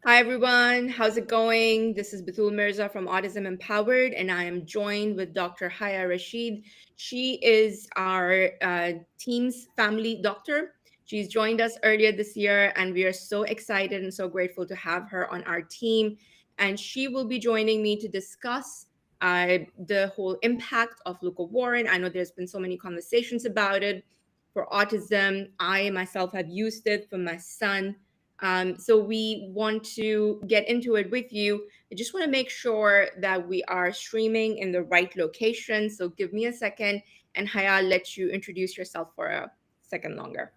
Hi everyone, how's it going? This is Batul Mirza from Autism Empowered, and I am joined with Dr. Haya Rashid. She is our team's family doctor. She's joined us earlier this year, and we are so excited and so grateful to have her on our team. And she will be joining me to discuss the whole impact of Leucovorin. I know there's been so many conversations about it for autism. I myself have used it for my son, so we want to get into it with you. I just want to make sure that we are streaming in the right location. So give me a second, and Haya, I'll let you introduce yourself for a second longer.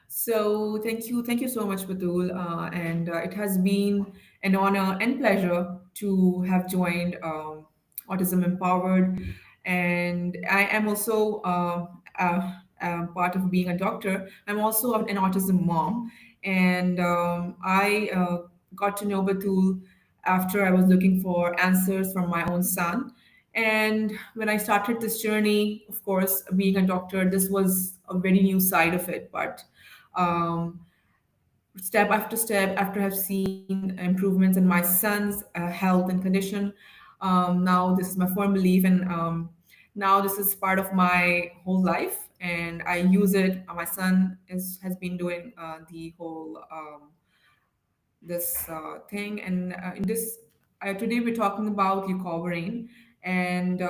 So thank you so much, Batul, and it has been an honor and pleasure to have joined Autism Empowered, and I am also part of being a doctor. I'm also an autism mom, and I got to know Batul after I was looking for answers from my own son. And when I started this journey, of course, being a doctor, this was a very new side of it, but um, step after step, after I've seen improvements in my son's health and condition, now this is my firm belief, and now this is part of my whole life, and I use it. My son has been doing the whole this thing, and in this today we're talking about leucovorin, and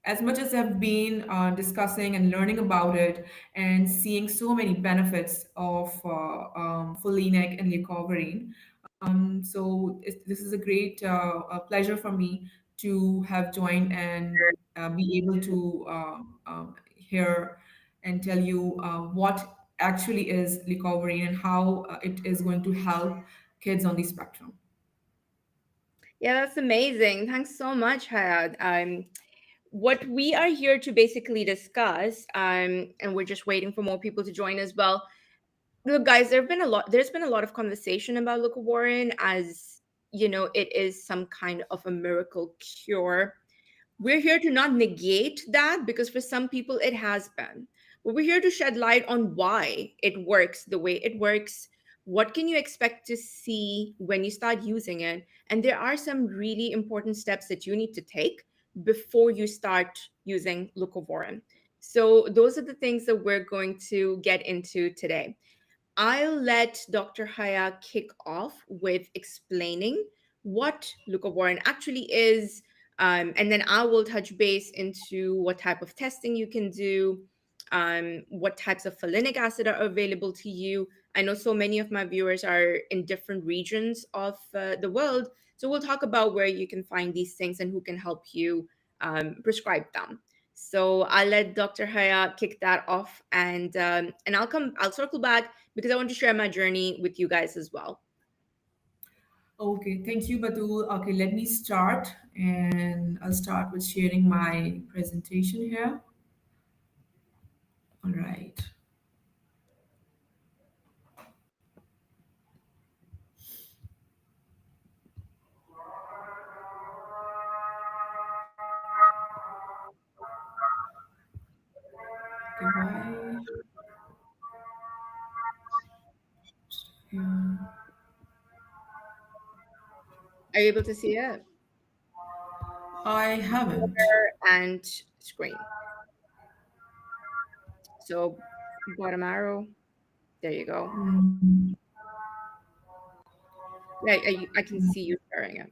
as much as I've been discussing and learning about it and seeing so many benefits of Folinic and Leucovorin, this is a great pleasure for me to have joined and be able to hear and tell you what actually is Leucovorin and how it is going to help kids on the spectrum. Yeah, that's amazing. Thanks so much, Hayat. What we are here to basically discuss, and we're just waiting for more people to join as well. Look, guys, there's been a lot of conversation about Leucovorin as it is some kind of a miracle cure. We're here to not negate that because for some people it has been. But we're here to shed light on why it works the way it works. What can you expect to see when you start using it? And there are some really important steps that you need to take before you start using Leucovorin. So those are the things that we're going to get into today. I'll let Dr. Haya kick off with explaining what leucovorin actually is, and then I will touch base into what type of testing you can do, what types of folinic acid are available to you. I know so many of my viewers are in different regions of the world, so we'll talk about where you can find these things and who can help you prescribe them. So I'll let Dr. Haya kick that off, and I'll circle back because I want to share my journey with you guys as well. Okay, thank you, Batul. Okay, let me start, and I'll start with sharing my presentation here. All right. Okay, why? Yeah. Are you able to see it? I haven't. And screen. So bottom arrow. There you go. Mm, Yeah, I can see you sharing it.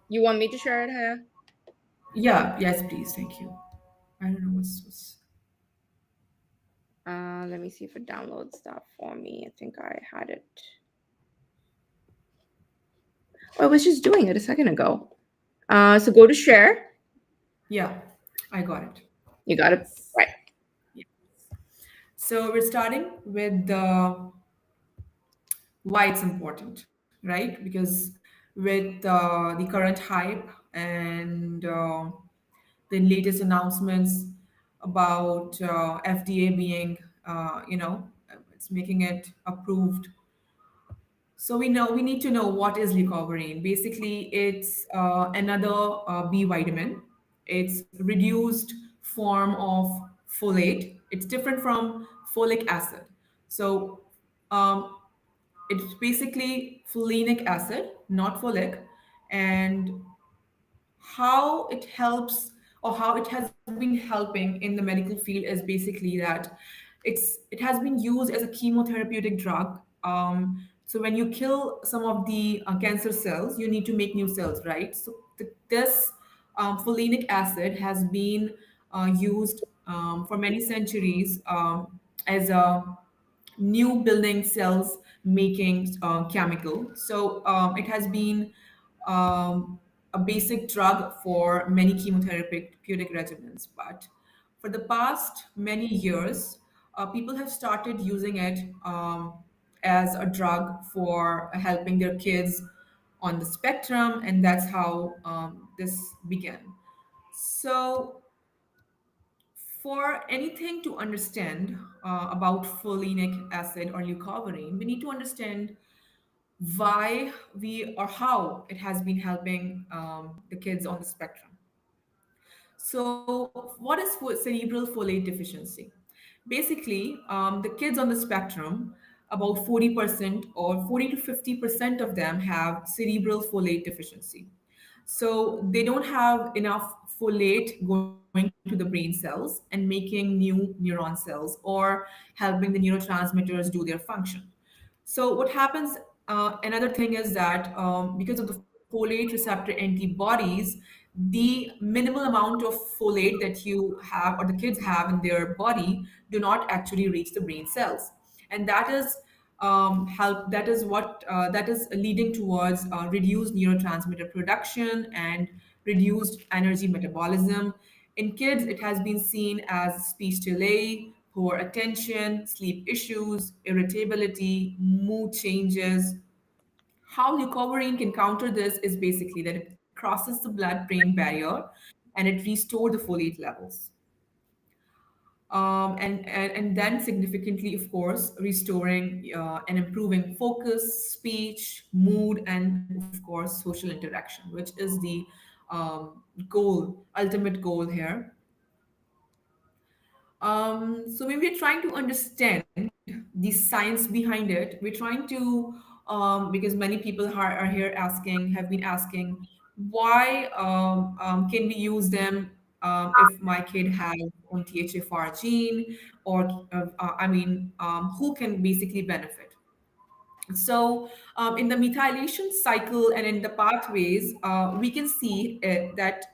You want me to share it here? yeah, yes, please. Thank you. I don't know what's. Let me see if it downloads that for me. I think I had it. Oh, I was just doing it a second ago. So go to share. Yeah, I got it. You got it Yes. right. Yes. So we're starting with the why it's important, right? Because with the current hype and the latest announcements about FDA being, it's making it approved So we need to know what is leucovorin. Basically, it's another B vitamin. It's reduced form of folate. It's different from folic acid. So um, it's basically folinic acid, not folic, and how it helps or how it has been helping in the medical field is basically that it has been used as a chemotherapeutic drug. So when you kill some of the cancer cells, you need to make new cells, right? So this folinic acid has been used for many centuries as a new building cells making chemical. So it has been um, a basic drug for many chemotherapeutic regimens. But for the past many years, people have started using it as a drug for helping their kids on the spectrum, and that's how this began. So for anything to understand about folinic acid or leucovorin, we need to understand why we or how it has been helping the kids on the spectrum. So, what is cerebral folate deficiency? Basically, the kids on the spectrum, about 40% or 40 to 50% of them have cerebral folate deficiency. So they don't have enough folate going to the brain cells and making new neuron cells or helping the neurotransmitters do their function. So what happens? Another thing is that because of the folate receptor antibodies, the minimal amount of folate that you have or the kids have in their body do not actually reach the brain cells, and that is help. That is what that is leading towards reduced neurotransmitter production and reduced energy metabolism. In kids, it has been seen as speech delay, poor attention, sleep issues, irritability, mood changes. How leucovorin can counter this is basically that it crosses the blood-brain barrier and it restores the folate levels. And then significantly, of course, restoring and improving focus, speech, mood, and of course, social interaction, which is the ultimate goal here. So when we're trying to understand the science behind it, we're trying to, because many people are here asking, have been asking, why can we use them if my kid has MTHFR gene, or who can basically benefit? So, in the methylation cycle and in the pathways, we can see that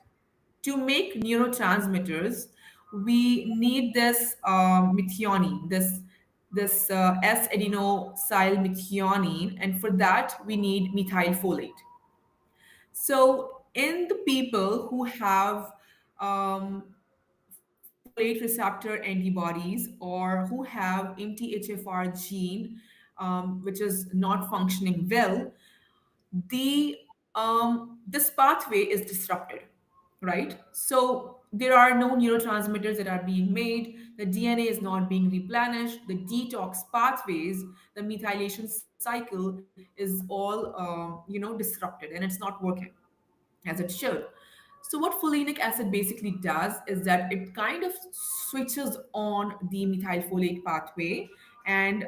to make neurotransmitters, we need this methionine, this S-adenosyl methionine, and for that we need methylfolate. So, in the people who have folate receptor antibodies or who have MTHFR gene, which is not functioning well, the this pathway is disrupted, right? So there are no neurotransmitters that are being made, the DNA is not being replenished, the detox pathways, the methylation cycle is all disrupted, and it's not working as it should. So what folinic acid basically does is that it kind of switches on the methylfolate pathway, and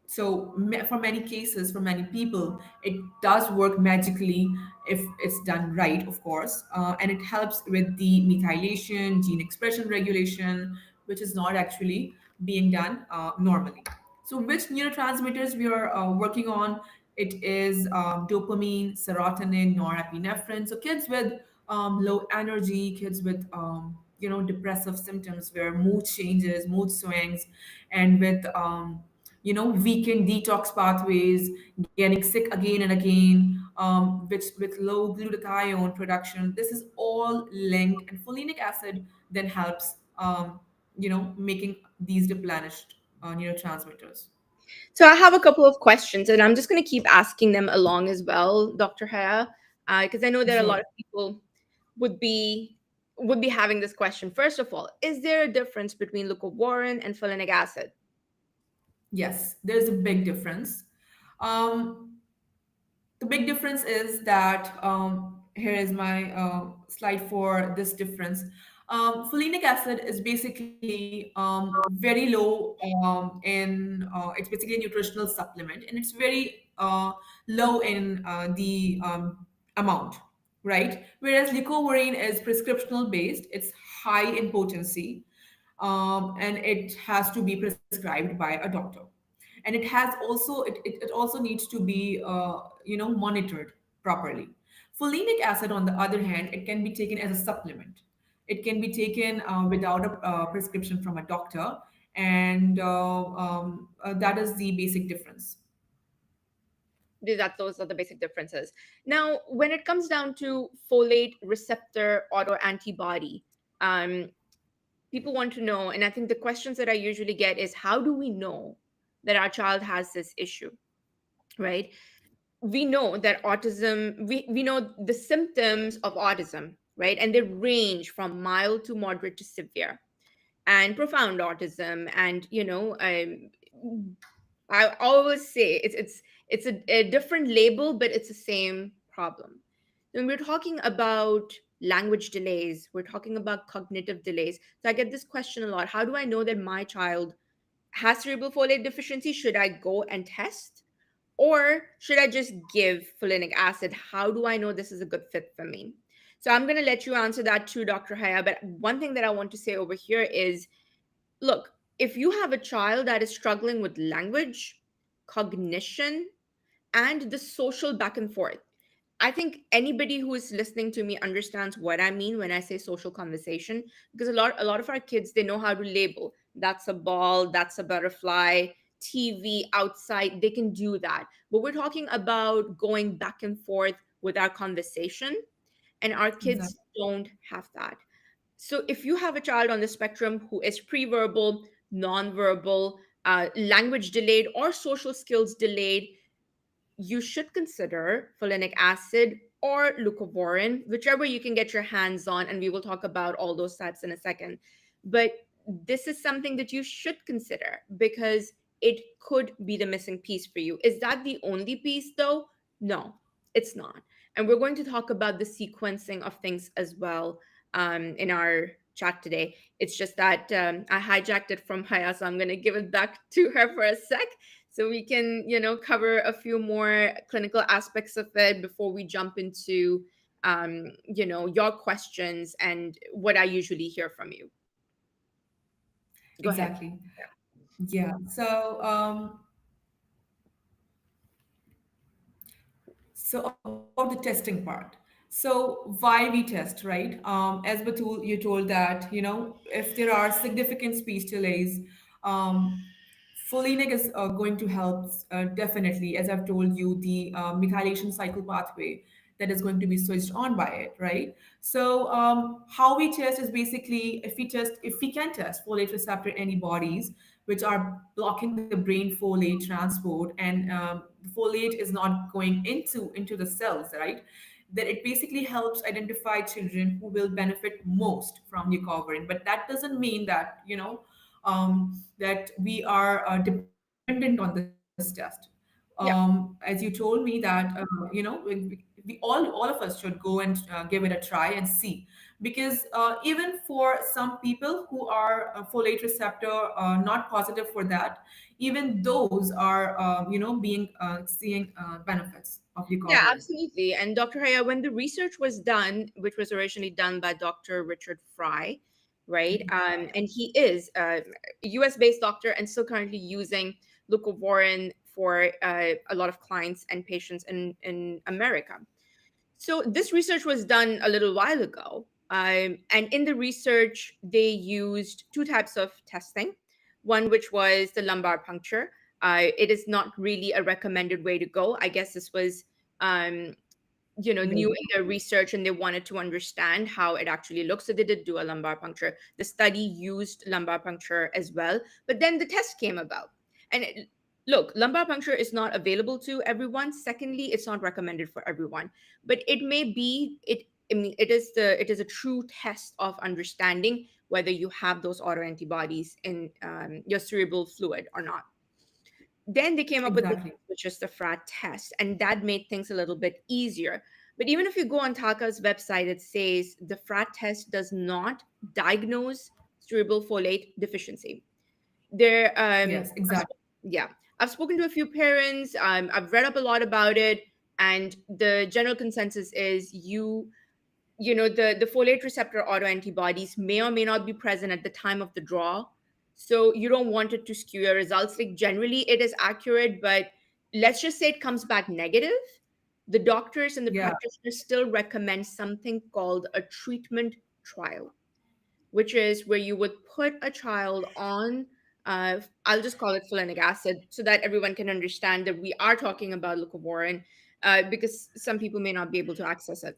for many cases, for many people, it does work magically if it's done right, of course, and it helps with the methylation, gene expression regulation, which is not actually being done normally. So, which neurotransmitters we are working on? It is dopamine, serotonin, norepinephrine. So, kids with low energy, kids with depressive symptoms, where mood changes, mood swings, and with weakened detox pathways, getting sick again and again, which with low glutathione production. This is all linked, and folinic acid then helps, making these replenished neurotransmitters. So I have a couple of questions, and I'm just going to keep asking them along as well, Dr. Haya, because I know that a lot Sure. of people would be would be having this question. First of all, is there a difference between leucovorin and folinic acid? Yes, there's a big difference. Um, the big difference is that here is my slide for this difference. Folinic acid is basically very low it's basically a nutritional supplement, and it's very low in the amount, right? Whereas leucovorin is prescriptional based, it's high in potency, and it has to be prescribed by a doctor, and it has also it also needs to be monitored properly. Folinic acid, on the other hand, it can be taken as a supplement. It can be taken without a prescription from a doctor, and that is the basic difference. Those are the basic differences. Now, when it comes down to folate receptor autoantibody, um, people want to know, and I think the questions that I usually get is, how do we know that our child has this issue, right? We know that autism, we know the symptoms of autism, right? And they range from mild to moderate to severe, and profound autism. And I always say it's a different label, but it's the same problem. When we're talking about language delays, we're talking about cognitive delays. So I get this question a lot: how do I know that my child has cerebral folate deficiency? Should I go and test, or should I just give folinic acid? How do I know this is a good fit for me? So I'm going to let you answer that too, Dr. Haya. But one thing that I want to say over here is, look, if you have a child that is struggling with language, cognition, and the social back and forth, I think anybody who is listening to me understands what I mean when I say social conversation, because a lot of our kids, they know how to label. That's a ball, that's a butterfly, TV outside, they can do that. But we're talking about going back and forth with our conversation, and our kids Exactly. don't have that. So if you have a child on the spectrum who is pre-verbal, non-verbal, language delayed, or social skills delayed, you should consider folinic acid or leucovorin, whichever you can get your hands on, and we will talk about all those types in a second. But this is something that you should consider because it could be the missing piece for you. Is that the only piece, though? No, it's not. And we're going to talk about the sequencing of things as well in our chat today. It's just that I hijacked it from Haya, so I'm going to give it back to her for a sec so we can cover a few more clinical aspects of it before we jump into your questions and what I usually hear from you. Go ahead. Exactly. Yeah. So about the testing part. So why we test, right? As Batul, you told that, if there are significant speech delays, um, Folinic is going to help definitely, as I've told you, the methylation cycle pathway that is going to be switched on by it, right? So how we test is basically, if we can test folate receptor antibodies, which are blocking the brain folate transport, and the folate is not going into the cells, right? That it basically helps identify children who will benefit most from leucovorin. But that doesn't mean that that we are dependent on this test. Yeah. As you told me that we all of us should go and give it a try and see, because even for some people who are folate receptor not positive for that, even those are being seeing benefits of Yeah, leucovorin. absolutely. And Dr. Haya, when the research was done, which was originally done by Dr. Richard Fry, right? And he is a US based doctor and still currently using leucovorin for a lot of clients and patients in America. So this research was done a little while ago. And in the research, they used two types of testing. One, which was the lumbar puncture. It is not really a recommended way to go. I guess this was um, new New. in their research, and they wanted to understand how it actually looks, so they did do a lumbar puncture. The study used lumbar puncture as well, but then the test came about. And look, lumbar puncture is not available to everyone. Secondly, it's not recommended for everyone, but it may be it I mean, it is a true test of understanding whether you have those autoantibodies in your cerebral fluid or not. Then they came up with this, Exactly. which is the frat test, and that made things a little bit easier. But even if you go on Taka's website, it says the frat test does not diagnose cerebral folate deficiency. There, Yes, exactly. yeah, I've spoken to a few parents. I've read up a lot about it, and the general consensus is the folate receptor autoantibodies may or may not be present at the time of the draw, so you don't want it to skew your results. Like, generally it is accurate, but let's just say it comes back negative, the doctors and the Yeah, practitioners still recommend something called a treatment trial, which is where you would put a child on, I'll just call it folinic acid so that everyone can understand that we are talking about leucovorin, because some people may not be able to access it.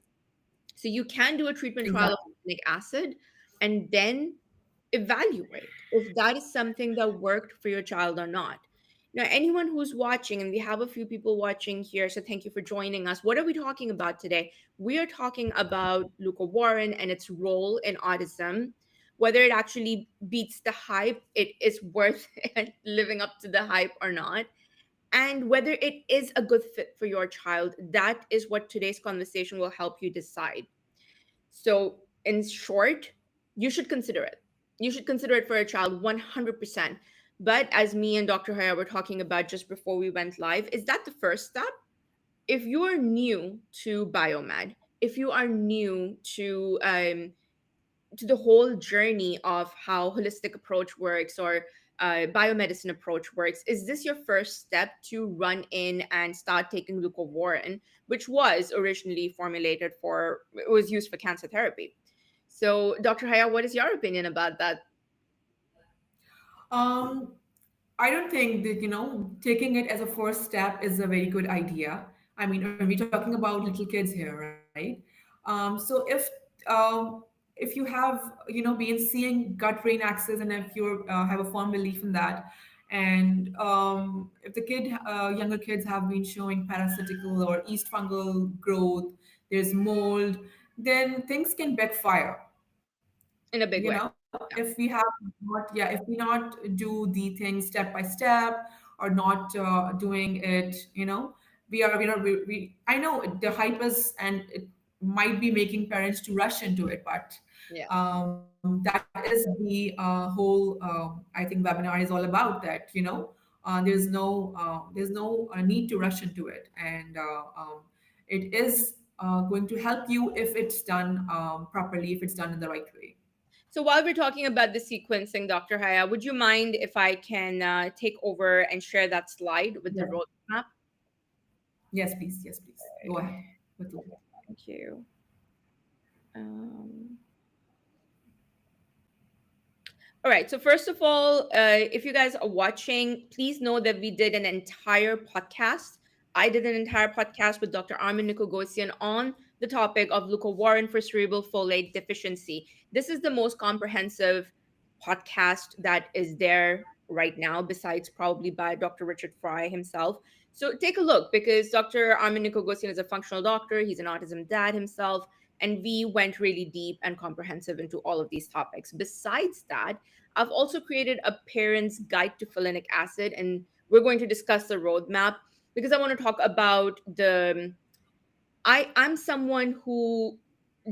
So you can do a treatment trial of exactly. folinic acid and then evaluate if that is something that worked for your child or not. Now, anyone who's watching, and we have a few people watching here, so thank you for joining us. What are we talking about today? We are talking about leucovorin and its role in autism, whether it actually beats the hype, it is worth living up to the hype or not, and whether it is a good fit for your child. That is what today's conversation will help you decide. So, in short, you should consider it. You should consider it for a child 100%. But as me and Dr. Haya were talking about just before we went live, is that the first step? If you are new to biomed, if you are new to the whole journey of how holistic approach works, or biomedicine approach works, is this your first step to run in and start taking leucovorin, which was originally formulated for, it was used for cancer therapy? So, Dr. Haya, what is your opinion about that? Um, I don't think that, taking it as a first step is a very good idea. I mean, we're talking about little kids here, right? So if you have, been seeing gut brain axis, and if you have a firm belief in that, and if the younger kids have been showing parasitical or yeast fungal growth, there's mold, then things can backfire. In a big way. If we have Yeah. if we not do the things step by step, or not doing it, we I know the hype is, and it might be making parents to rush into it, but Yeah. that is the whole I think webinar is all about, that there's no need to rush into it, and it is going to help you if it's done properly, if it's done in the right way. So while we're talking about the sequencing, Dr. Haya, would you mind if I can take over and share that slide with the Yeah. roadmap? Yes, please. Yes, please. Go ahead. Batul. Thank you. Um, All right. So first of all, if you guys are watching, please know that we did an entire podcast. I did an entire podcast with Dr. Armin Nikogosian on the topic of leucovorin for cerebral folate deficiency. This is the most comprehensive podcast that is there right now, besides probably by Dr. Richard Fry himself. So take a look, because Dr. Armin Nikogosian is a functional doctor. He's an autism dad himself. And we went really deep and comprehensive into all of these topics. Besides that, I've also created a parent's guide to folinic acid, and we're going to discuss the roadmap, because I want to talk about I'm someone who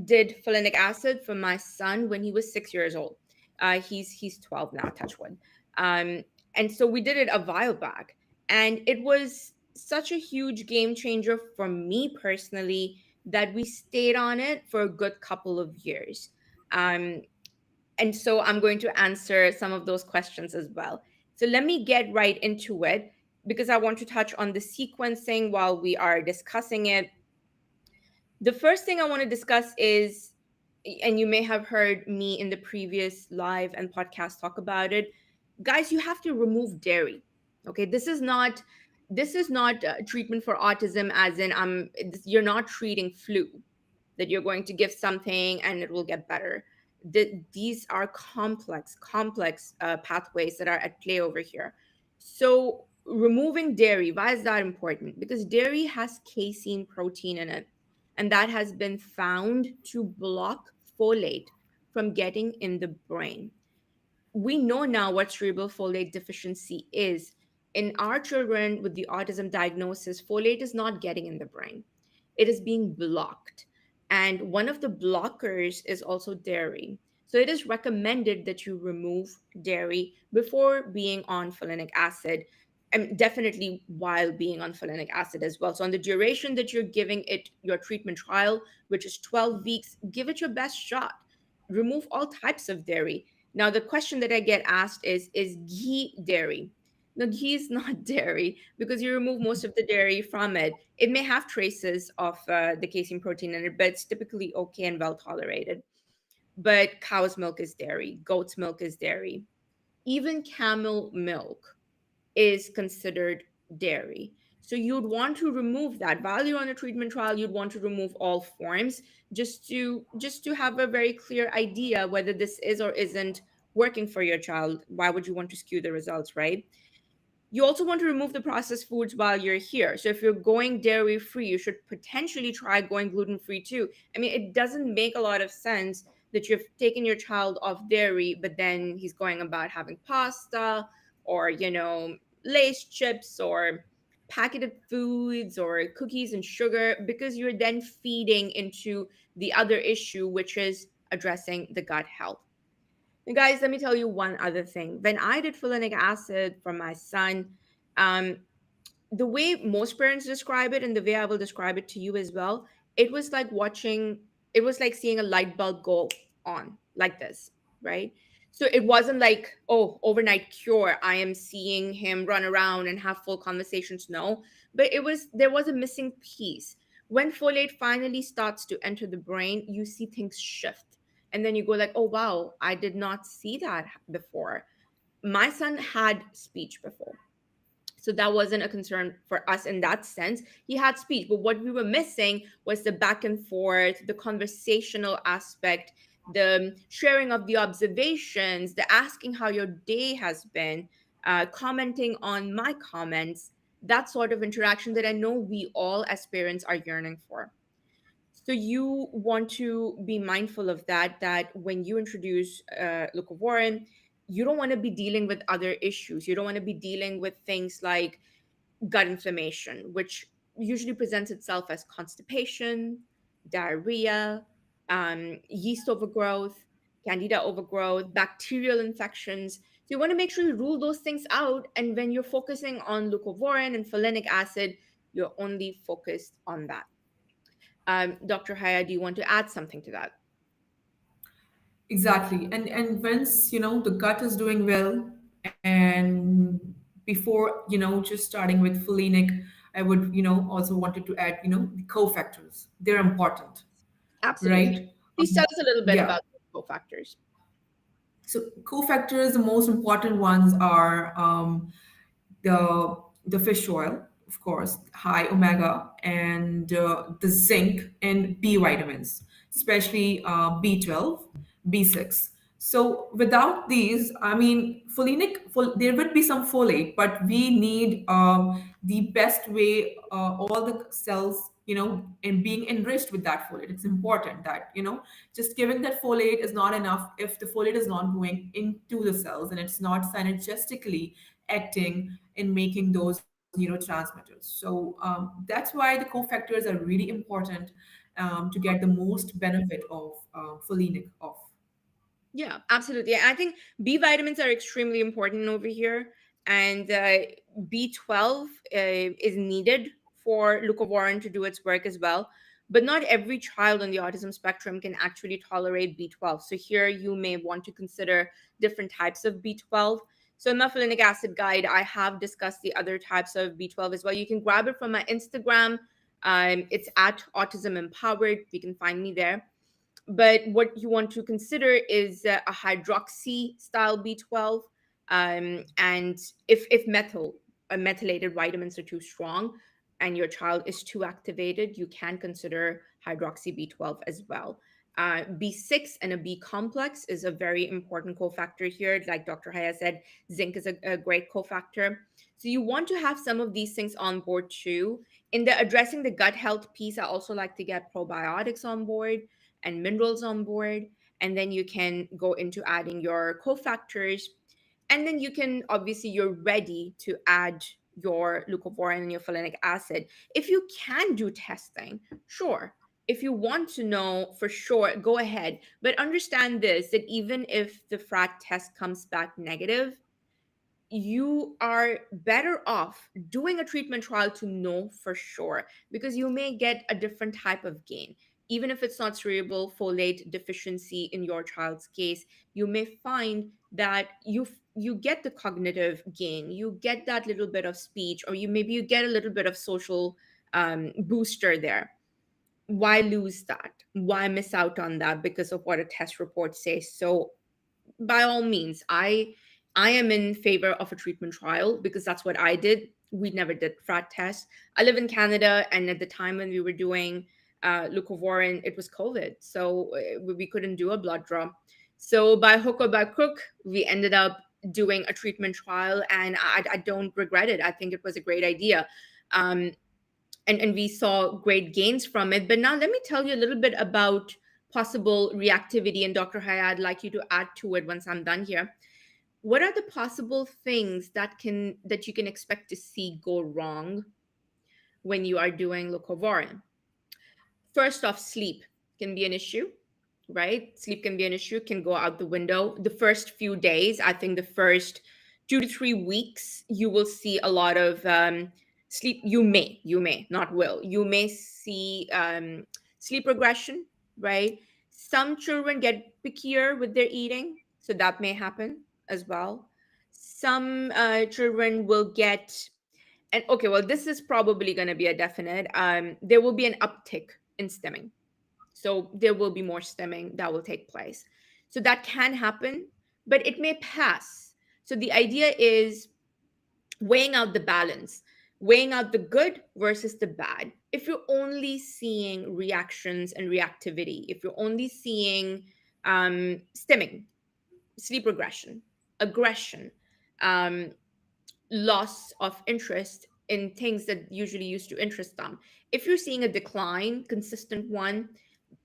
did folinic acid for my son when he was 6 years old. He's 12 now, touch wood. Um, and so we did it a while back, and it was such a huge game changer for me personally that we stayed on it for a good couple of years. Um, and so I'm going to answer some of those questions as well. So let me get right into it, because I want to touch on the sequencing while we are discussing it. The first thing I want to discuss is, and you may have heard me in the previous live and podcast talk about it, guys, you have to remove dairy. Okay, this is not treatment for autism, as in you're not treating flu, that you're going to give something and it will get better. These are complex pathways that are at play over here. So removing dairy, why is that important? Because dairy has casein protein in it, and that has been found to block folate from getting in the brain. We know now what cerebral folate deficiency is. In our children with the autism diagnosis, folate is not getting in the brain, it is being blocked. And one of the blockers is also dairy. So it is recommended that you remove dairy before being on folinic acid, and definitely while being on folinic acid as well. So, on the duration that you're giving it your treatment trial, which is 12 weeks, give it your best shot. Remove all types of dairy. Now, the question that I get asked is ghee dairy? No, ghee is not dairy because you remove most of the dairy from it. It may have traces of the casein protein in it, but it's typically okay and well tolerated. But cow's milk is dairy, goat's milk is dairy, even camel milk is considered dairy. So you'd want to remove that. While you're on a treatment trial, you'd want to remove all forms just to have a very clear idea whether this is or isn't working for your child. Why would you want to skew the results, right? You also want to remove the processed foods while you're here. So if you're going dairy free, you should potentially try going gluten free too. I mean, it doesn't make a lot of sense that you've taken your child off dairy, but then he's going about having pasta or, Lay's chips or packeted foods or cookies and sugar, because you're then feeding into the other issue, which is addressing the gut health. And guys, let me tell you one other thing. When I did folinic acid for my son, um, the way most parents describe it and the way I will describe it to you as well, it was like seeing a light bulb go on like this, right? So it wasn't like, oh, overnight cure. I am seeing him run around and have full conversations. No, but there was a missing piece. When folate finally starts to enter the brain, you see things shift. And then you go like, oh, wow, I did not see that before. My son had speech before, so that wasn't a concern for us in that sense. He had speech, but what we were missing was the back and forth, the conversational aspect, the sharing of the observations, the asking how your day has been, commenting on my comments, that sort of interaction that I know we all as parents are yearning for. So you want to be mindful of that when you introduce Leucovorin, you don't want to be dealing with other issues. You don't want to be dealing with things like gut inflammation, which usually presents itself as constipation, diarrhea, yeast overgrowth, candida overgrowth, bacterial infections. So you want to make sure you rule those things out. And when you're focusing on leucovorin and folinic acid, you're only focused on that. Dr. Haya, do you want to add something to that? Exactly. And once, the gut is doing well, and before, just starting with Folinic, I would, also wanted to add, the cofactors. They're important, Absolutely. right? Please tell us a little bit Yeah. about the cofactors. So cofactors, the most important ones are the the fish oil, of course, high omega, and the zinc and B vitamins, especially B12, B6. So without these, I mean, there would be some folate, but we need the best way, all the cells, and being enriched with that folate. It's important that, just giving that folate is not enough if the folate is not going into the cells and it's not synergistically acting in making those neurotransmitters. So that's why the cofactors are really important to get the most benefit of folinic off. Yeah, absolutely. I think B vitamins are extremely important over here, and B12 is needed for leucovorin to do its work as well. But not every child on the autism spectrum can actually tolerate B12. So here you may want to consider different types of B12. So in my folinic acid guide, I have discussed the other types of B12 as well. You can grab it from my Instagram. It's at Autism Empowered. You can find me there. But what you want to consider is a hydroxy style B12. And if methylated vitamins are too strong and your child is too activated, you can consider hydroxy B12 as well. B6 and a B complex is a very important cofactor here. Like Dr. Haya said, zinc is a great cofactor. So you want to have some of these things on board too. In the addressing the gut health piece, I also like to get probiotics on board and minerals on board. And then you can go into adding your cofactors. And then you can, obviously, you're ready to add your leucovorin and your folinic acid. If you can do testing, sure. If you want to know for sure, go ahead. But understand this, that even if the frat test comes back negative, you are better off doing a treatment trial to know for sure, because you may get a different type of gain. Even if it's not cerebral folate deficiency in your child's case, you may find that you get the cognitive gain, you get that little bit of speech, or you get a little bit of social booster there. Why lose that? Why miss out on that because of what a test report says? So by all means, I am in favor of a treatment trial, because that's what I did. We never did frat tests. I live in Canada, and at the time when we were doing leucovorin, it was COVID, so we couldn't do a blood draw. So by hook or by crook, we ended up doing a treatment trial, and I don't regret it. I think it was a great idea. um, and we saw great gains from it. But now let me tell you a little bit about possible reactivity. And Dr. Haya, I'd like you to add to it once I'm done here. What are the possible things that you can expect to see go wrong when you are doing leucovorin? First off, sleep can be an issue, right? Sleep can be an issue, can go out the window. The first few days, I think the first 2 to 3 weeks, you will see a lot of sleep. Not will. You may see sleep regression, right? Some children get pickier with their eating, so that may happen as well. Some children will get, and okay, well, this is probably going to be a definite. There will be an uptick in stimming, so there will be more stimming that will take place. So that can happen, but it may pass. So the idea is weighing out the balance, weighing out the good versus the bad. If you're only seeing reactions and reactivity, if you're only seeing stimming, sleep regression, aggression, um, loss of interest in things that usually used to interest them. If you're seeing a decline, consistent one,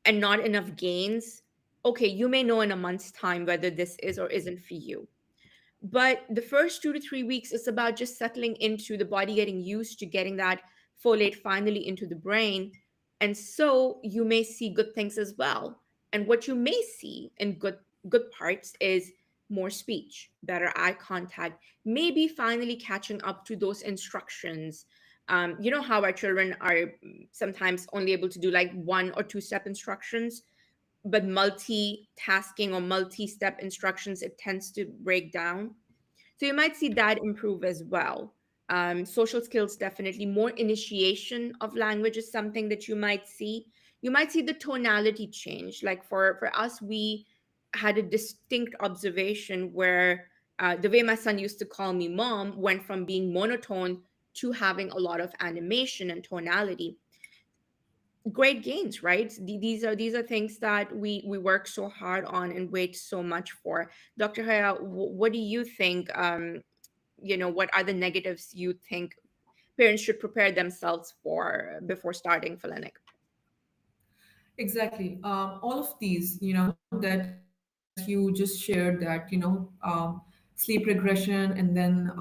and not enough gains, okay, you may know in a month's time whether this is or isn't for you. But the first 2 to 3 weeks is about just settling into the body, getting used to getting that folate finally into the brain. And so you may see good things as well. And what you may see in good parts is more speech, better eye contact, maybe finally catching up to those instructions. You know how our children are sometimes only able to do like 1 or 2 step instructions, but multitasking or multi-step instructions, it tends to break down. So you might see that improve as well. Social skills, definitely. More initiation of language is something that you might see. You might see the tonality change. Like for us, we had a distinct observation where the way my son used to call me mom went from being monotone to having a lot of animation and tonality. Great gains, right? These are things that we work so hard on and wait so much for. Dr. Haya, what do you think? What are the negatives you think parents should prepare themselves for before starting Folinic? Exactly. All of these, that you just shared, that, sleep regression, and then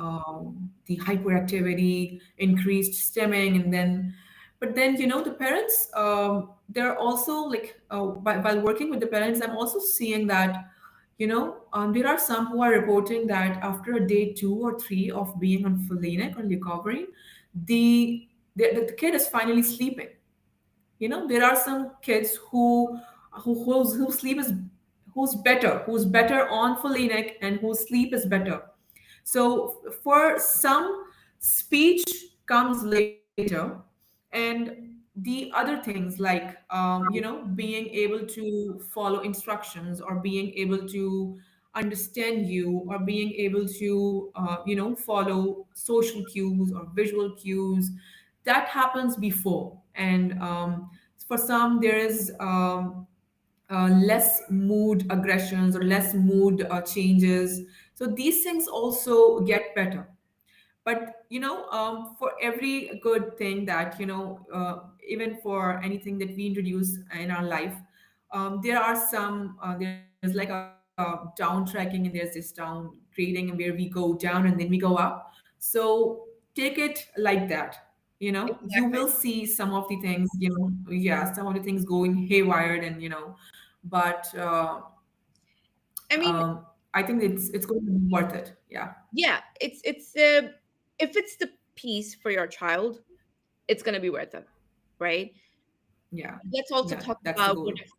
the hyperactivity, increased stimming, and then, but then, the parents, they're also like, while working with the parents, I'm also seeing that, there are some who are reporting that after a day 2 or 3 of being on Folinic or Leucovorin, the kid is finally sleeping. There are some kids whose sleep is who's better on Folinic, and whose sleep is better. So for some, speech comes later, and the other things like, being able to follow instructions, or being able to understand you, or being able to follow social cues or visual cues, that happens before. And for some, there is less mood aggressions, or less mood changes. So these things also get better. But for every good thing that, even for anything that we introduce in our life, there are some there's like a downtracking, and there's this downtracking. grading where we go down and then we go up. So take it like that. You Exactly. will see some of the things, yeah, some of the things going haywire, and but I mean, I think it's going to be worth it. Yeah, yeah, it's if it's the piece for your child, it's going to be worth it, right? yeah, Let's also yeah. talk That's the about what goal. if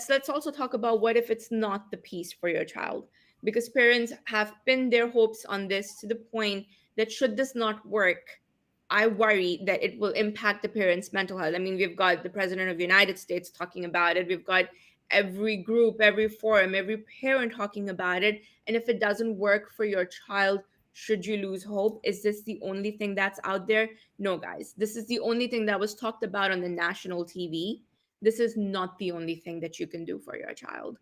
let's also talk about what if it's not the piece for your child, because parents have pinned their hopes on this to the point that should this not work, I worry that it will impact the parents' mental health. I mean, we've got the president of the United States talking about it, we've got every group, every forum, every parent talking about it. And if it doesn't work for your child, should you lose hope? Is this the only thing that's out there? No, guys, this is the only thing that was talked about on the national TV. This is not the only thing that you can do for your child.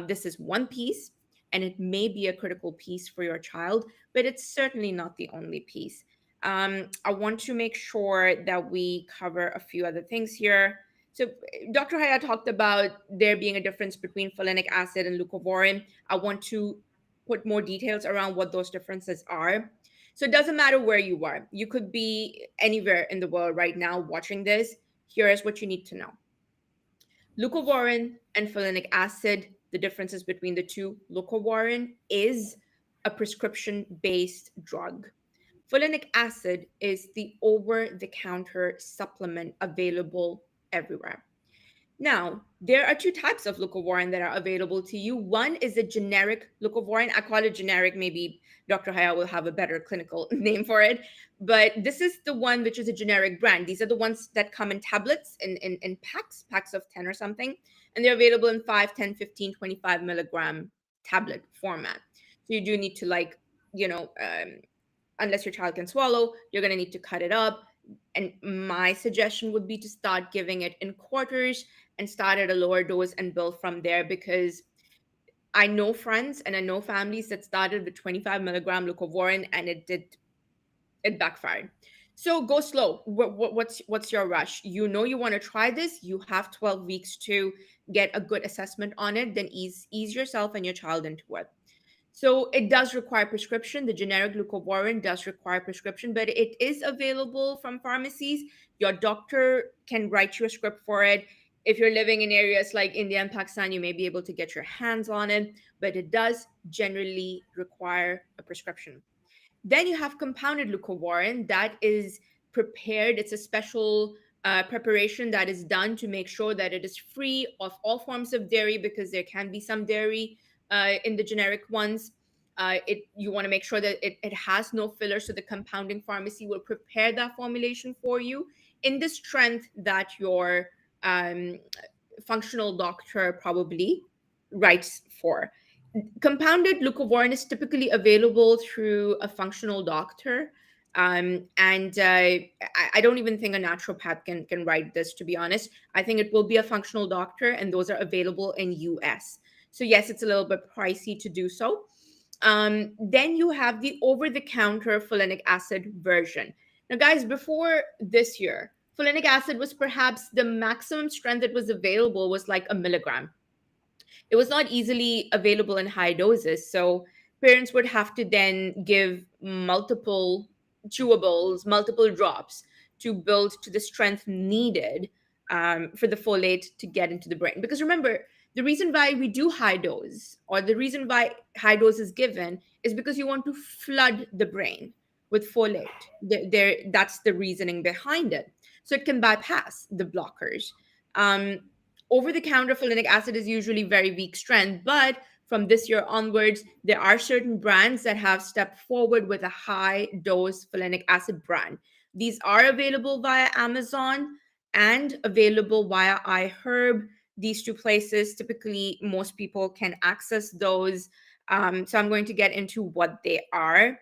This is one piece, and it may be a critical piece for your child, but it's certainly not the only piece. I want to make sure that we cover a few other things here. So, Dr. Haya talked about there being a difference between folinic acid and leucovorin. I want to put more details around what those differences are. So, it doesn't matter where you are, you could be anywhere in the world right now watching this. Here is what you need to know: Leucovorin and folinic acid, the differences between the two. Leucovorin is a prescription based drug. Folinic acid is the over the counter supplement available everywhere. Now, there are two types of leucovorin that are available to you. One is a generic leucovorin. I call it generic. Maybe Dr. Haya will have a better clinical name for it. But this is the one which is a generic brand. These are the ones that come in tablets, in packs of 10 or something. And they're available in 5, 10, 15, 25 milligram tablet format. So you do need to, like, you know, unless your child can swallow, you're going to need to cut it up. And my suggestion would be to start giving it in quarters and start at a lower dose and build from there, because I know friends and I know families that started with 25 milligram leucovorin and it backfired. So go slow. What's your rush? You know you want to try this. You have 12 weeks to get a good assessment on it. Then ease yourself and your child into it. So it does require prescription. The generic leucovorin does require prescription, but it is available from pharmacies. Your doctor can write you a script for it. If you're living in areas like India and Pakistan, you may be able to get your hands on it, but it does generally require a prescription. Then you have compounded leucovorin that is prepared. It's a special preparation that is done to make sure that it is free of all forms of dairy, because there can be some dairy in the generic ones. You want to make sure that it has no filler. So the compounding pharmacy will prepare that formulation for you in the strength that your um, functional doctor probably writes for. Compounded leucovorin is typically available through a functional doctor. And I don't even think a naturopath can write this, to be honest. I think it will be a functional doctor, and those are available in US. So yes, it's a little bit pricey to do so. Then you have the over-the-counter folinic acid version. Now, guys, before this year, folinic acid was perhaps the maximum strength that was available was like a milligram. It was not easily available in high doses. So parents would have to then give multiple chewables, multiple drops to build to the strength needed for the folate to get into the brain. Because remember, the reason why we do high dose, or the reason why high dose is given, is because you want to flood the brain with folate. That's the reasoning behind it. So it can bypass the blockers. Um, Over the counter folinic acid is usually very weak strength, but from this year onwards, there are certain brands that have stepped forward with a high dose folinic acid brand. These are available via Amazon and available via iHerb. These two places, typically, most people can access those. So I'm going to get into what they are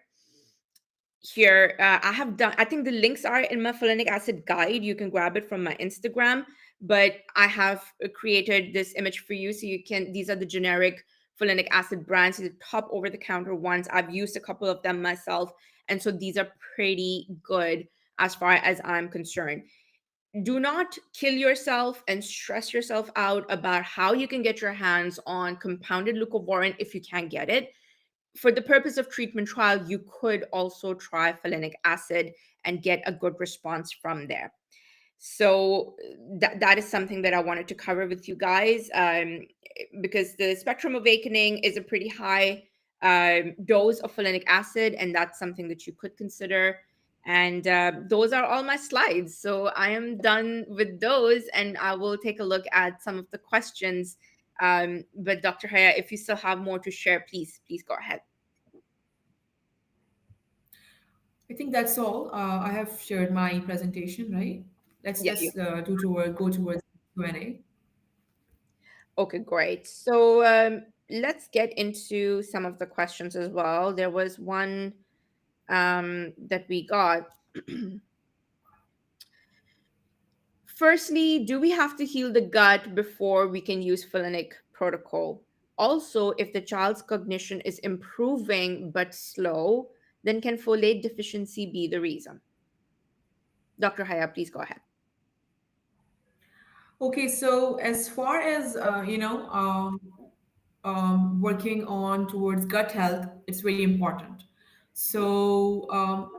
here. I have done, I think the links are in my folinic acid guide. You can grab it from my Instagram, but I have created this image for you so you can, these are the generic folinic acid brands, the top over the counter ones. I've used a couple of them myself, and so these are pretty good as far as I'm concerned. Do not kill yourself and stress yourself out about how you can get your hands on compounded leucovorin if you can't get it. for the purpose of treatment trial, you could also try folinic acid and get a good response from there. So that is something that I wanted to cover with you guys, because the spectrum awakening is a pretty high dose of folinic acid, and that's something that you could consider. And those are all my slides. So I am done with those, and I will take a look at some of the questions. But Dr. Haya, if you still have more to share, please go ahead. I think that's all. I have shared my presentation, right? Let's Yeah, you. let's go towards Q&A. Okay, great. So let's get into some of the questions as well. There was one that we got. Firstly, do we have to heal the gut before we can use Folinic protocol? Also, if the child's cognition is improving but slow, then can folate deficiency be the reason? Dr. Haya, please go ahead. Okay, so as far as working on towards gut health, it's very important. So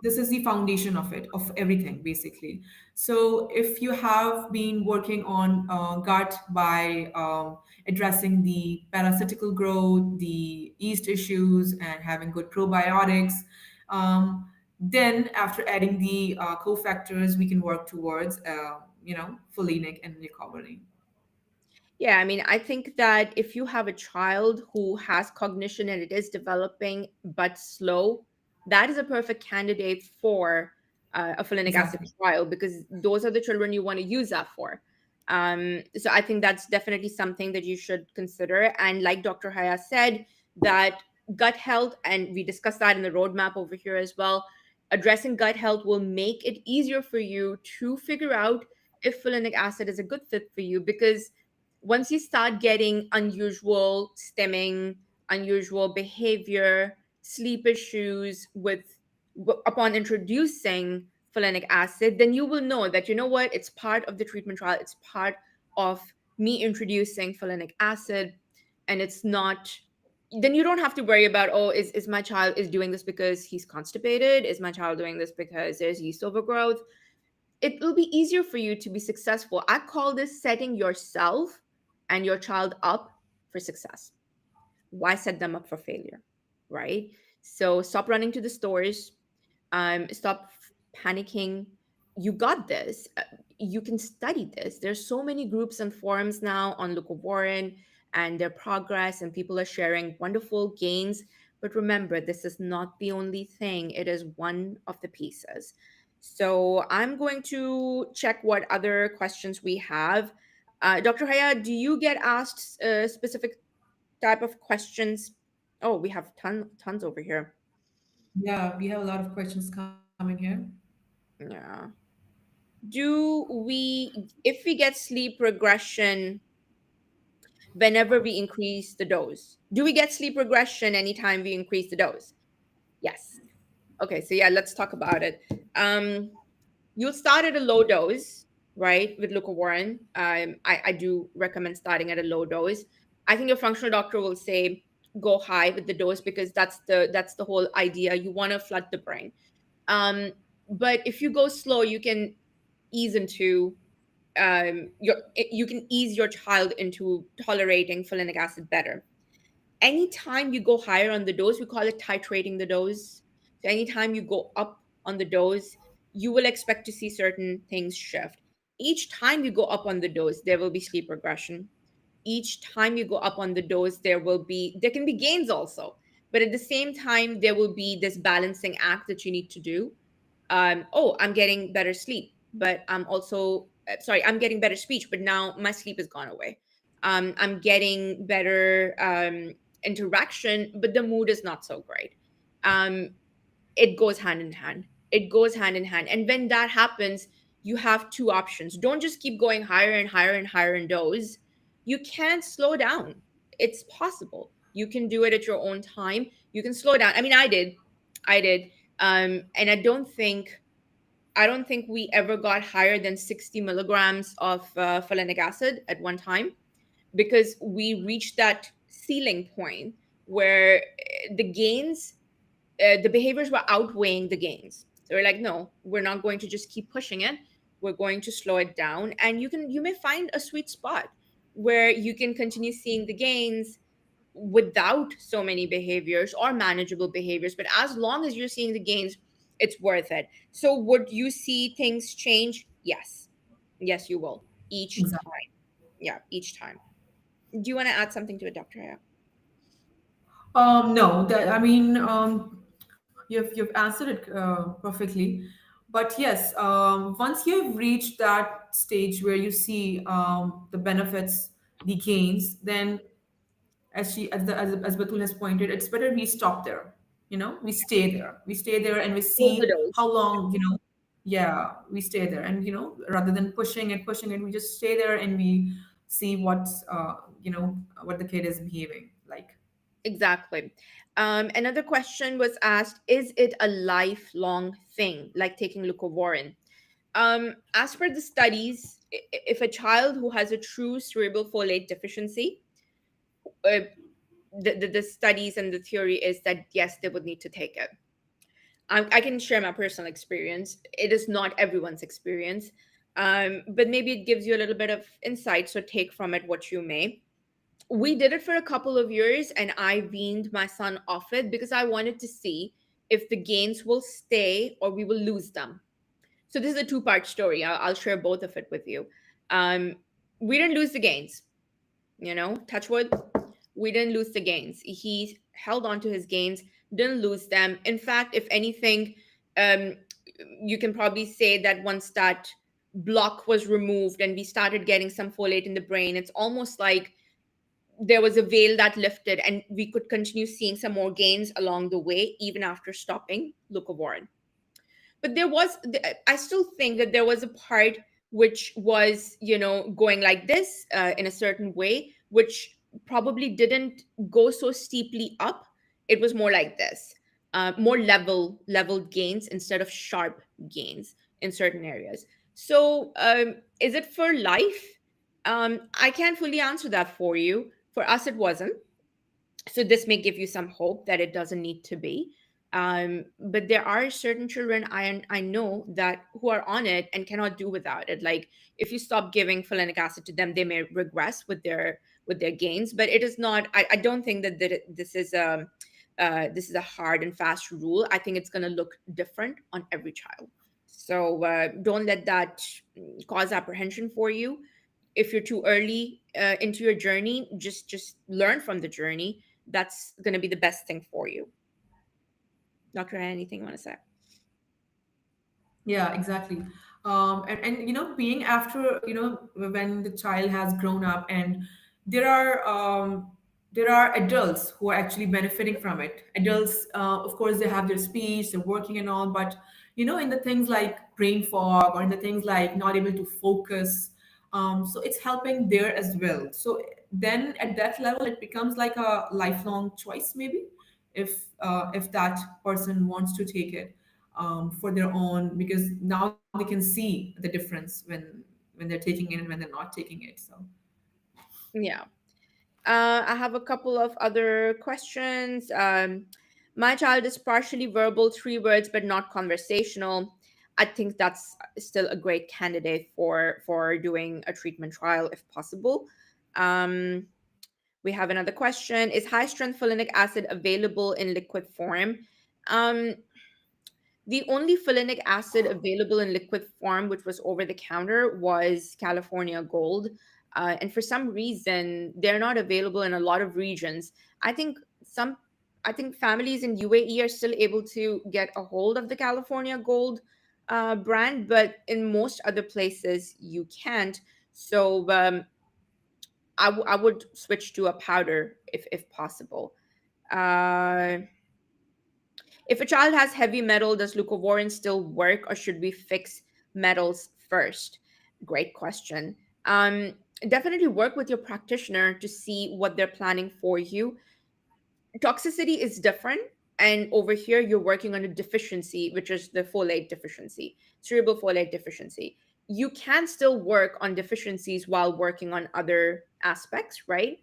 this is the foundation of it, of everything, basically. So if you have been working on gut by addressing the parasitical growth, the yeast issues, and having good probiotics, then after adding the cofactors, we can work towards, folinic and leucovorin. Yeah, I mean, I think that if you have a child who has cognition and it is developing but slow, that is a perfect candidate for a folinic acid Exactly. trial, because those are the children you want to use that for. So I think that's definitely something that you should consider. And like Dr. Haya said, that gut health, and we discussed that in the roadmap over here as well, addressing gut health will make it easier for you to figure out if folinic acid is a good fit for you, because once you start getting unusual stimming, unusual behavior, sleep issues upon introducing folinic acid, then you will know that, you know what, it's part of the treatment trial, it's part of me introducing folinic acid, and it's not. Then you don't have to worry about, oh, is my child is doing this because he's constipated? Is my child doing this because there's yeast overgrowth? It will be easier for you to be successful. I call this setting yourself and your child up for success. Why set them up for failure? Right? So stop running to the stores, stop panicking. You got this. You can study this. There's so many groups and forums now on Leucovorin and their progress, and people are sharing wonderful gains. But remember, this is not the only thing, it is one of the pieces. So I'm going to check what other questions we have. Dr. Haya, do you get asked specific type of questions? Oh, we have tons over here. Yeah, we have a lot of questions coming here. Yeah. Do we, if we get sleep regression whenever we increase the dose, do we get sleep regression anytime we increase the dose? Yes. Okay, so yeah, let's talk about it. Um, you'll start at a low dose, right, with Leucovorin. I do recommend starting at a low dose. I think your functional doctor will say go high with the dose, because that's the whole idea. You want to flood the brain. Um, but if you go slow, you can ease into you can ease your child into tolerating folinic acid better. Anytime you go higher on the dose, we call it titrating the dose. So anytime you go up on the dose, you will expect to see certain things shift. Each time you go up on the dose, there will be sleep regression. Each time you go up on the dose, there can be gains also. But at the same time, there will be this balancing act that you need to do. Oh, I'm getting better sleep, but I'm also sorry, I'm getting better speech, but now my sleep has gone away. I'm getting better interaction, but the mood is not so great. um it goes hand in hand. It goes hand in hand. And when that happens, you have two options. Don't just keep going higher and higher and higher in dose. You can slow down. It's possible. You can do it at your own time. You can slow down. I mean, I did. And I don't think we ever got higher than 60 milligrams of folinic acid at one time, because we reached that ceiling point. where the gains, the behaviors were outweighing the gains. So we're like, no, we're not going to just keep pushing it. We're going to slow it down. And you may find a sweet spot where you can continue seeing the gains without so many behaviors or manageable behaviors. But as long as you're seeing the gains, it's worth it. So would you see things change? Yes. Yes, you will. Each Exactly. time. Yeah, each time. Do you want to add something to it, Dr. Haya? No, that I mean, you've answered it perfectly. But yes, once you've reached that stage where you see the benefits, the gains, then as Batul has pointed, it's better we stop there. We stay there. We stay there and we Hold the see dose. how long. Yeah, we stay there, and rather than pushing it, we just stay there and we see what the kid is behaving like. Exactly. Another question was asked: is it a lifelong thing, like taking Leucovorin? As per the studies, if a child who has a true cerebral folate deficiency, uh, the studies and the theory is that yes, they would need to take it. I can share my personal experience. It is not everyone's experience, but maybe it gives you a little bit of insight. So take from it what you may. We did it for a couple of years, and I weaned my son off it because I wanted to see if the gains will stay or we will lose them. So this is a two-part story. I'll share both of it with you. Um, we didn't lose the gains, touch wood. We didn't lose the gains. He held on to his gains, didn't lose them. In fact, if anything, um, you can probably say that once that block was removed and we started getting some folate in the brain, it's almost like there was a veil that lifted and we could continue seeing some more gains along the way, even after stopping Leucovorin. But I still think that there was a part which was, going like this, in a certain way, which probably didn't go so steeply up. It was more like this, more leveled gains instead of sharp gains in certain areas. So is it for life? I can't fully answer that for you. For us, it wasn't. So this may give you some hope that it doesn't need to be. But there are certain children I know that who are on it and cannot do without it. Like if you stop giving folinic acid to them, they may regress with their gains. But it is not. I don't think that this is a hard and fast rule. I think it's going to look different on every child. So don't let that cause apprehension for you. If you're too early into your journey, just learn from the journey. That's going to be the best thing for you. Dr. Anything you want to say? Yeah, exactly. And being after, when the child has grown up, and there are um, there are adults who are actually benefiting from it. Adults, of course, they have their speech, they're working and all, but in the things like brain fog or in the things like not able to focus, so it's helping there as well. So then at that level, it becomes like a lifelong choice, maybe, if that person wants to take it for their own, because now they can see the difference when they're taking it and when they're not taking it. So Yeah. I have a couple of other questions. My child is partially verbal, 3 words, but not conversational. I think that's still a great candidate for doing a treatment trial if possible. Um, we have another question: is high strength folinic acid available in liquid form? Um, The only folinic acid available in liquid form, which was over the counter, was California Gold. And for some reason, they're not available in a lot of regions. I think some, I think families in UAE are still able to get a hold of the California Gold brand, but in most other places you can't. So I would switch to a powder if possible. Uh, if a child has heavy metal, does leucovorin still work or should we fix metals first? Great question. Definitely work with your practitioner to see what they're planning for you. Toxicity is different. And over here, you're working on a deficiency, which is the folate deficiency, cerebral folate deficiency. You can still work on deficiencies while working on other aspects, right?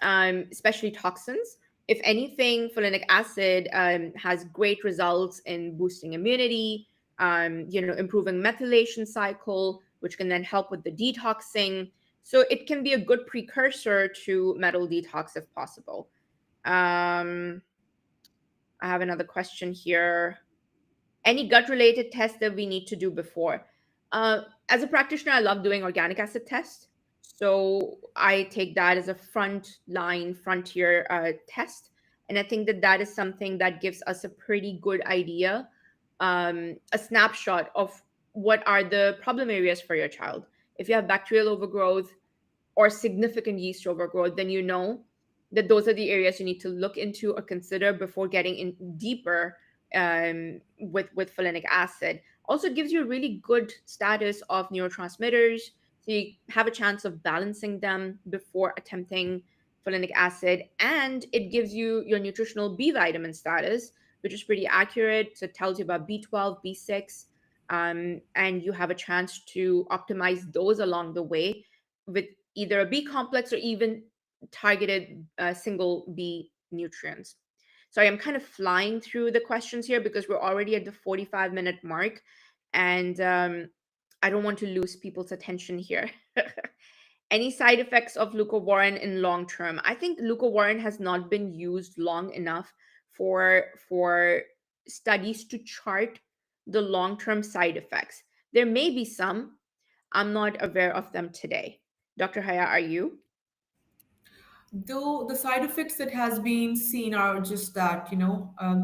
Especially toxins. If anything, folinic acid has great results in boosting immunity, improving methylation cycle, which can then help with the detoxing. So it can be a good precursor to metal detox if possible. Um, I have another question here. Any gut related tests that we need to do before? As a practitioner, I love doing organic acid tests. So I take that as a front line, frontier test. And I think that that is something that gives us a pretty good idea, a snapshot of what are the problem areas for your child. If you have bacterial overgrowth, or significant yeast overgrowth, then you know that those are the areas you need to look into or consider before getting in deeper with folinic acid. Also gives you a really good status of neurotransmitters, so you have a chance of balancing them before attempting folinic acid, and it gives you your nutritional B vitamin status, which is pretty accurate. So it tells you about B12, B6, and you have a chance to optimize those along the way with either a B complex or even targeted single B nutrients. Sorry, I'm kind of flying through the questions here because we're already at the 45-minute mark, and I don't want to lose people's attention here. Any side effects of leucovorin in long term? I think leucovorin has not been used long enough for studies to chart the long term side effects. There may be some. I'm not aware of them today. Dr. Haya, are you? Though the side effects that has been seen are just that,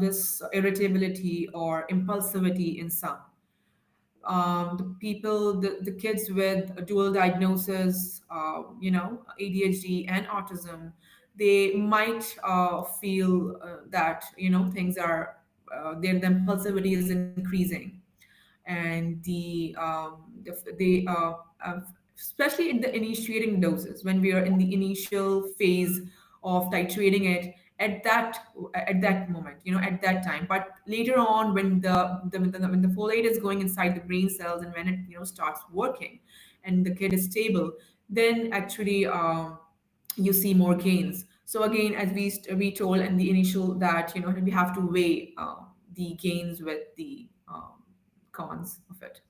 this irritability or impulsivity in some. The kids with a dual diagnosis, ADHD and autism, they might feel that, things are, their the impulsivity is increasing, and especially in the initiating doses, when we are in the initial phase of titrating it, at that moment, at that time. But later on, when the folate is going inside the brain cells, and when it starts working and the kid is stable, then actually you see more gains. So again, as we told in the initial, that we have to weigh the gains with the cons of it.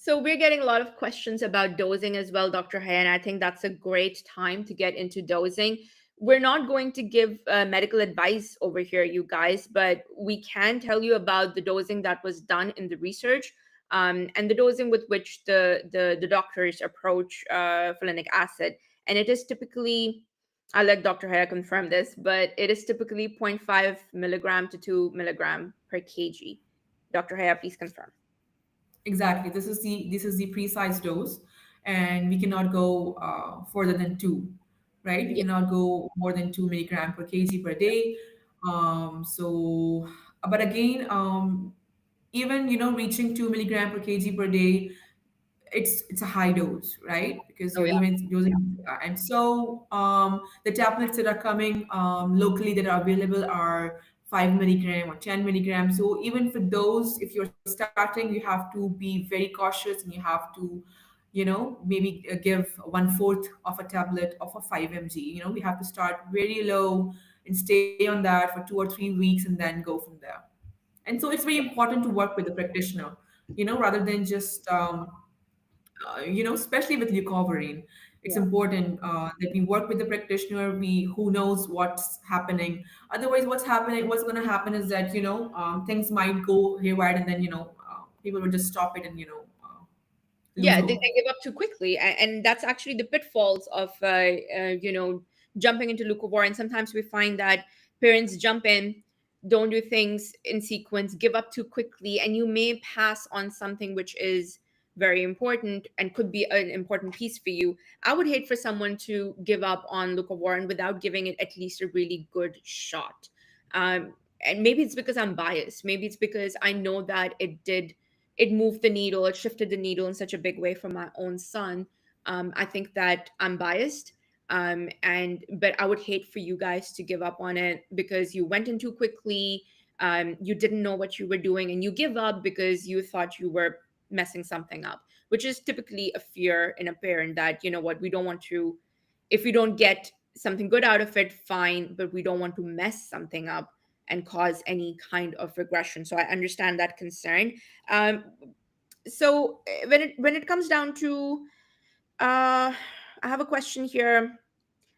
So we're getting a lot of questions about dosing as well, Dr. Hay, and I think that's a great time to get into dosing. We're not going to give medical advice over here, you guys, but we can tell you about the dosing that was done in the research, and the dosing with which the doctors approach folinic acid. And it is typically, I'll let Dr. Haya confirm this, but it is typically zero point 0.5 milligram to 2 milligram per kg. Dr. Haya, please confirm. Exactly. This is the precise dose, and we cannot go further than two, right? We Yeah. cannot go more than 2 milligram per kg per day. But again, even reaching 2 milligram per kg per day, it's a high dose, right? Because Oh, you're yeah. using, and so the tablets that are coming locally that are available are 5 milligram or 10 milligram. So even for those, if you're starting, you have to be very cautious, and you have to, maybe give 1/4 of a tablet of a 5 mg. We have to start very low and stay on that for 2 or 3 weeks, and then go from there. And so it's very important to work with the practitioner, rather than just especially with Leucovorin, it's Yeah. important that we work with the practitioner, we who knows what's happening. Otherwise, what's going to happen is that things might go haywire, and then people will just stop it, and lose Yeah, hope. they give up too quickly, and that's actually the pitfalls of jumping into leucovorin. And sometimes we find that parents jump in, don't do things in sequence, give up too quickly, and you may pass on something which is very important and could be an important piece for you. I would hate for someone to give up on leucovorin without giving it at least a really good shot. And maybe it's because I'm biased, maybe it's because I know that it moved the needle, it shifted the needle in such a big way for my own son. I think that I'm biased. And but I would hate for you guys to give up on it because you went in too quickly. You didn't know what you were doing, and you give up because you thought you were messing something up, which is typically a fear in a parent that, you know what, we don't want to, if we don't get something good out of it, fine, but we don't want to mess something up and cause any kind of regression. So I understand that concern. Um, so when it comes down to, I have a question here.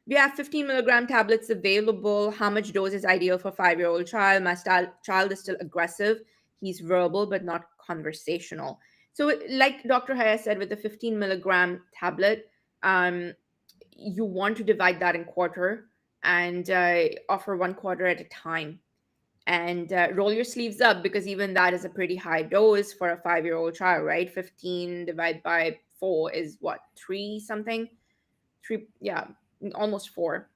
We have 15 milligram tablets available. How much dose is ideal for 5-year-old child? My child is still aggressive. He's verbal but not conversational. So, like Dr. Haya said, with the 15 milligram tablet, um, you want to divide that in quarter and offer one quarter at a time. And roll your sleeves up, because even that is a pretty high dose for a 5-year-old child, right? 15 divided by 4 is what, 3 something? 3, yeah, almost 4,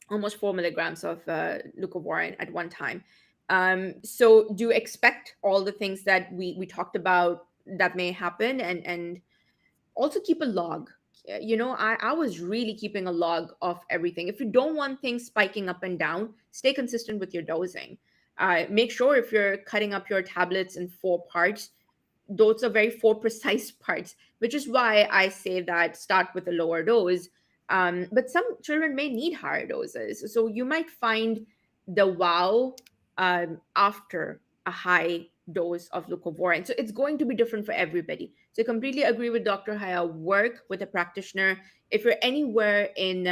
almost 4 milligrams of leucovorin at one time. So do expect all the things that we talked about that may happen, and also keep a log. I was really keeping a log of everything. If you don't want things spiking up and down, stay consistent with your dosing. Make sure if you're cutting up your tablets in 4 parts, those are very four precise parts, which is why I say that start with a lower dose. But some children may need higher doses. So you might find the wow after a high dose of leucovorin. So it's going to be different for everybody. So I completely agree with Dr. Haya. Work with a practitioner. If you're anywhere in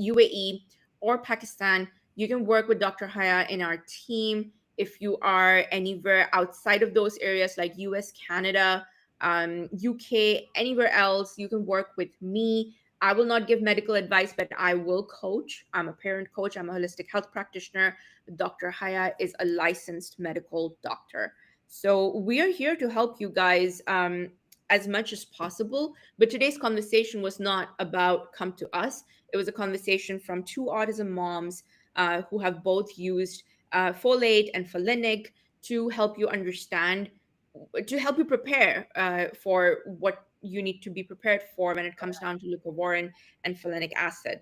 UAE or Pakistan, you can work with Dr. Haya in our team. If you are anywhere outside of those areas like US, Canada, UK, anywhere else, you can work with me. I will not give medical advice, but I will coach. I'm a parent coach, I'm a holistic health practitioner. Dr. Haya is a licensed medical doctor. So we are here to help you guys as much as possible. But today's conversation was not about come to us, it was a conversation from two autism moms who have both used folate and folinic to help you understand, to help you prepare for what you need to be prepared for when it comes down to leucovorin and folinic acid.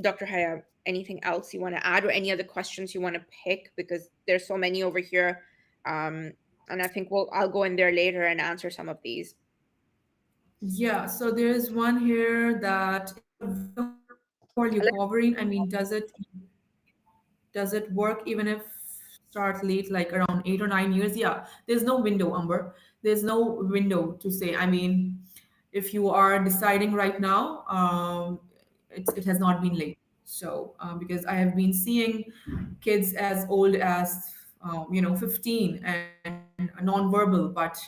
Dr. Haya, anything else you want to add, or any other questions you want to pick? Because there's so many over here. Um, and I think I'll go in there later and answer some of these. Yeah, so there's one here that is there a window for leucovorin? I mean, does it work even if start late, like around 8 or 9 years? Yeah, there's no window, Umber. There's no window to say. I mean, if you are deciding right now, it has not been late. So, because I have been seeing kids as old as 15 and non-verbal, but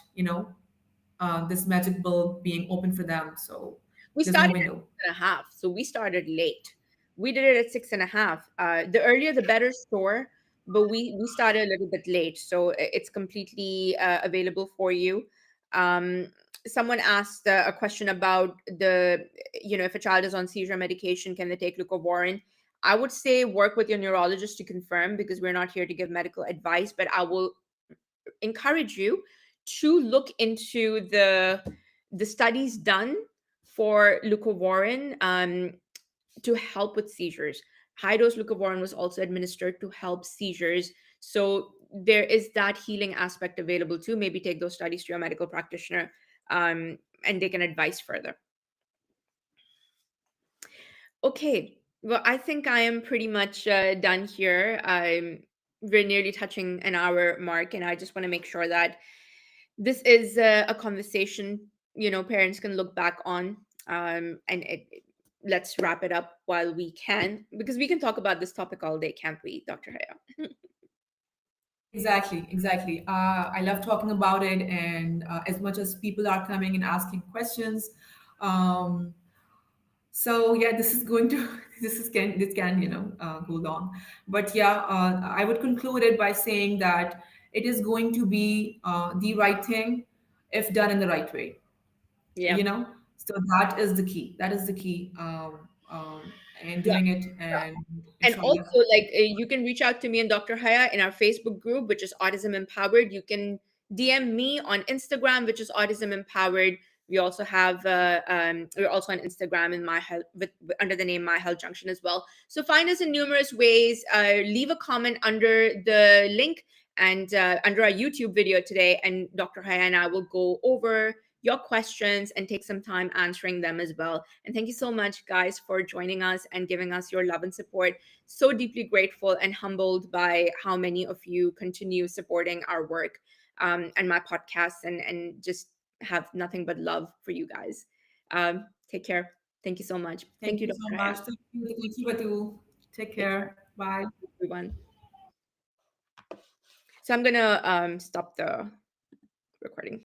this magic bulb being open for them. So We there's no started at window. 6.5, so we started late. We did it at 6.5. The earlier the better, store, but we started a little bit late, so it's completely available for you. Um, Someone asked a question about if a child is on seizure medication, can they take leucovorin? I would say work with your neurologist to confirm, because we're not here to give medical advice, but I will encourage you to look into the studies done for leucovorin to help with seizures. High dose leucovorin was also administered to help seizures. So there is that healing aspect available too. Maybe take those studies to your medical practitioner, and they can advise further. Okay. Well, I think I am pretty much done here. We're nearly touching an hour mark, and I just want to make sure that this is a conversation parents can look back on, and let's wrap it up while we can, because we can talk about this topic all day, can't we, Dr. Haya? Exactly, exactly. I love talking about it, and as much as people are coming and asking questions, um, so yeah, this is going to this can go long, but yeah, I would conclude it by saying that it is going to be the right thing if done in the right way. Yeah. You know, so that is the key. That is the key, and Yeah. doing it, and And inshallah. also, like, you can reach out to me and Dr. Haya in our Facebook group, which is Autism Empowered. You can DM me on Instagram, which is Autism Empowered. We also have we're also on Instagram in my health under the name My Health Junction as well. So find us in numerous ways. Leave a comment under the link and under our YouTube video today, and Dr. Haya and I will go over your questions and take some time answering them as well. And thank you so much, guys, for joining us and giving us your love and support. So deeply grateful and humbled by how many of you continue supporting our work, and my podcast, and just have nothing but love for you guys. Take care. Thank you so much. Thank Thank you, you Dr. so Haya. much. Thank you, Batul. Take Take care, care. Bye. everyone. So I'm gonna stop the recording.